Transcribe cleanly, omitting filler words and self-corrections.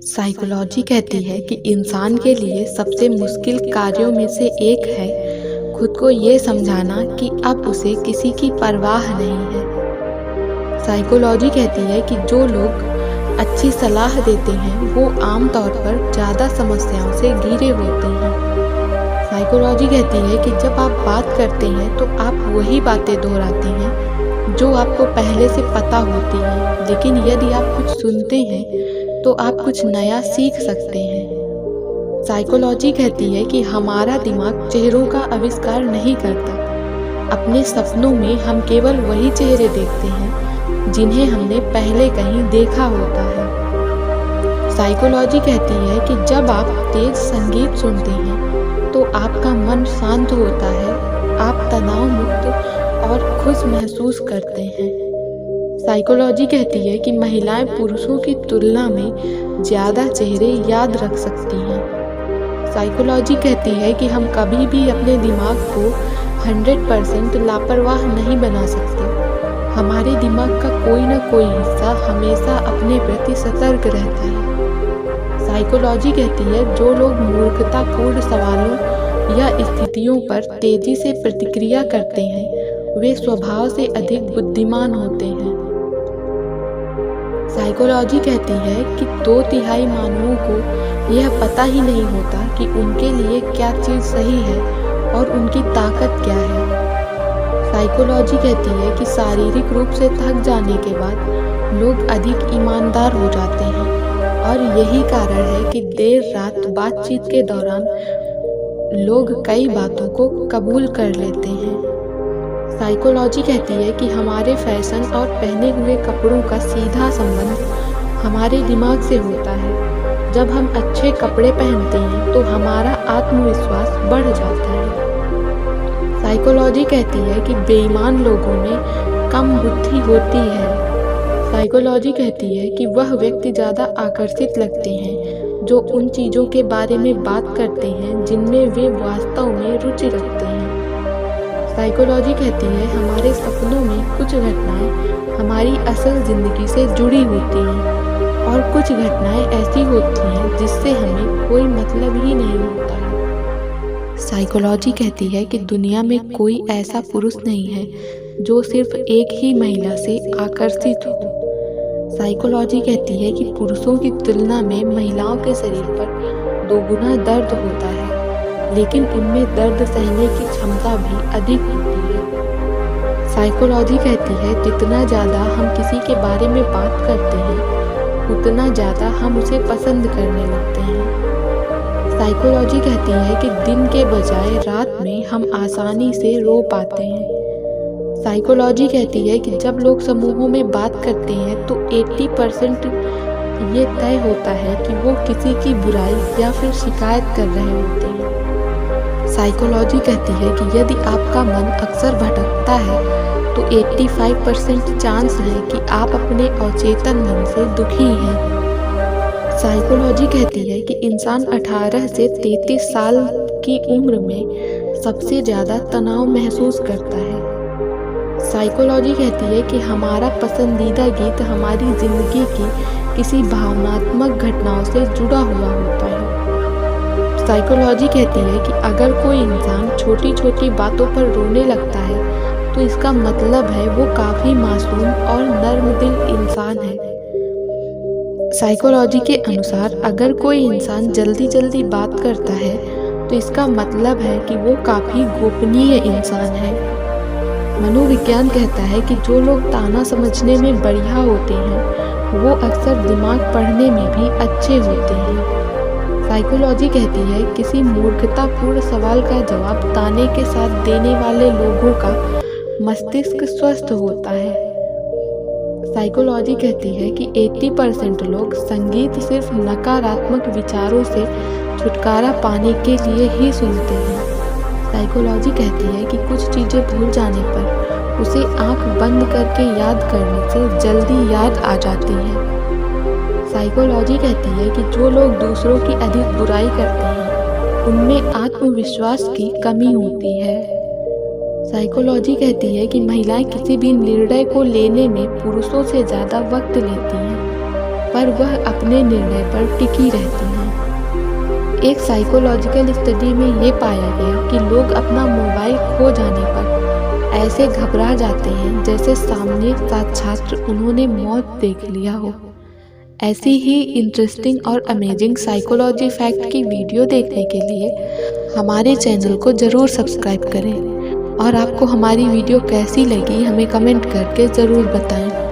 Psychology कहती है कि इंसान के लिए सबसे मुश्किल कार्यों में से एक है खुद को ये समझाना कि अब उसे किसी की परवाह नहीं है। साइकोलॉजी कहती है कि जो लोग अच्छी सलाह देते हैं वो आमतौर पर ज़्यादा समस्याओं से घिरे होते हैं। साइकोलॉजी कहती है कि जब आप बात करते हैं तो आप वही बातें दोहराते हैं जो आपको पहले से पता होती हैं, लेकिन यदि आप कुछ सुनते हैं तो आप कुछ नया सीख सकते हैं। साइकोलॉजी कहती है कि हमारा दिमाग चेहरों का आविष्कार नहीं करता। अपने सपनों में हम केवल वही चेहरे देखते हैं जिन्हें हमने पहले कहीं देखा होता है। साइकोलॉजी कहती है कि जब आप तेज संगीत सुनते हैं तो आपका मन शांत होता है, आप तनाव मुक्त और खुश महसूस करते हैं। साइकोलॉजी कहती है कि महिलाएं पुरुषों की तुलना में ज़्यादा चेहरे याद रख सकती हैं। साइकोलॉजी कहती है कि हम कभी भी अपने दिमाग को 100% लापरवाह नहीं बना सकते। हमारे दिमाग का कोई ना कोई हिस्सा हमेशा अपने प्रति सतर्क रहता है। साइकोलॉजी कहती है जो लोग मूर्खतापूर्ण सवालों या स्थितियों पर तेजी से प्रतिक्रिया करते हैं वे स्वभाव से अधिक बुद्धिमान होते हैं। साइकोलॉजी कहती है कि 2/3 मानवों को यह पता ही नहीं होता कि उनके लिए क्या चीज़ सही है और उनकी ताकत क्या है। साइकोलॉजी कहती है कि शारीरिक रूप से थक जाने के बाद लोग अधिक ईमानदार हो जाते हैं और यही कारण है कि देर रात बातचीत के दौरान लोग कई बातों को कबूल कर लेते हैं। साइकोलॉजी कहती है कि हमारे फैशन और पहने हुए कपड़ों का सीधा संबंध हमारे दिमाग से होता है। जब हम अच्छे कपड़े पहनते हैं तो हमारा आत्मविश्वास बढ़ जाता है। साइकोलॉजी कहती है कि बेईमान लोगों में कम बुद्धि होती है। साइकोलॉजी कहती है कि वह व्यक्ति ज़्यादा आकर्षित लगते हैं जो उन चीज़ों के बारे में बात करते हैं जिनमें वे वास्तव में रुचि रखते हैं। साइकोलॉजी कहती है हमारे सपनों में कुछ घटनाएं हमारी असल ज़िंदगी से जुड़ी होती हैं और कुछ घटनाएं ऐसी होती हैं जिससे हमें कोई मतलब ही नहीं होता है। साइकोलॉजी कहती है कि दुनिया में कोई ऐसा पुरुष नहीं है जो सिर्फ एक ही महिला से आकर्षित हो। साइकोलॉजी कहती है कि पुरुषों की तुलना में महिलाओं के शरीर पर 2 गुना दर्द होता है, लेकिन उनमें दर्द सहने की क्षमता भी अधिक होती है। साइकोलॉजी कहती है जितना ज़्यादा हम किसी के बारे में बात करते हैं उतना ज़्यादा हम उसे पसंद करने लगते हैं। साइकोलॉजी कहती है कि दिन के बजाय रात में हम आसानी से रो पाते हैं। साइकोलॉजी कहती है कि जब लोग समूहों में बात करते हैं तो 80% ये तय होता है कि वो किसी की बुराई या फिर शिकायत कर रहे होते हैं। साइकोलॉजी कहती है कि यदि आपका मन अक्सर भटकता है तो 85% चांस है कि आप अपने अचेतन मन से दुखी हैं। साइकोलॉजी कहती है कि इंसान 18 से 33 साल की उम्र में सबसे ज़्यादा तनाव महसूस करता है। साइकोलॉजी कहती है कि हमारा पसंदीदा गीत हमारी ज़िंदगी की किसी भावनात्मक घटनाओं से जुड़ा हुआ होता है। साइकोलॉजी कहती है कि अगर कोई इंसान छोटी छोटी बातों पर रोने लगता है तो इसका मतलब है वो काफ़ी मासूम और नर्म दिल इंसान है। साइकोलॉजी के अनुसार अगर कोई इंसान जल्दी जल्दी बात करता है तो इसका मतलब है कि वो काफ़ी गोपनीय इंसान है। मनोविज्ञान कहता है कि जो लोग ताना समझने में बढ़िया होते हैं वो अक्सर दिमाग पढ़ने में भी अच्छे होते हैं। साइकोलॉजी कहती है किसी मूर्खतापूर्ण सवाल का जवाब ताने के साथ देने वाले लोगों का मस्तिष्क स्वस्थ होता है। साइकोलॉजी कहती है कि 80% लोग संगीत सिर्फ नकारात्मक विचारों से छुटकारा पाने के लिए ही सुनते हैं। साइकोलॉजी कहती है कि कुछ चीज़ें भूल जाने पर उसे आंख बंद करके याद करने से जल्दी याद आ जाती है। साइकोलॉजी कहती है कि जो लोग दूसरों की अधिक बुराई करते हैं उनमें आत्मविश्वास की कमी होती है। साइकोलॉजी कहती है कि महिलाएं किसी भी निर्णय को लेने में पुरुषों से ज़्यादा वक्त लेती हैं पर वह अपने निर्णय पर टिकी रहती हैं। एक साइकोलॉजिकल स्टडी में ये पाया गया कि लोग अपना मोबाइल खो जाने पर ऐसे घबरा जाते हैं जैसे सामने का छात्र उन्होंने मौत देख लिया हो। ऐसी ही इंटरेस्टिंग और अमेजिंग साइकोलॉजी फैक्ट की वीडियो देखने के लिए हमारे चैनल को ज़रूर सब्सक्राइब करें और आपको हमारी वीडियो कैसी लगी हमें कमेंट करके ज़रूर बताएं।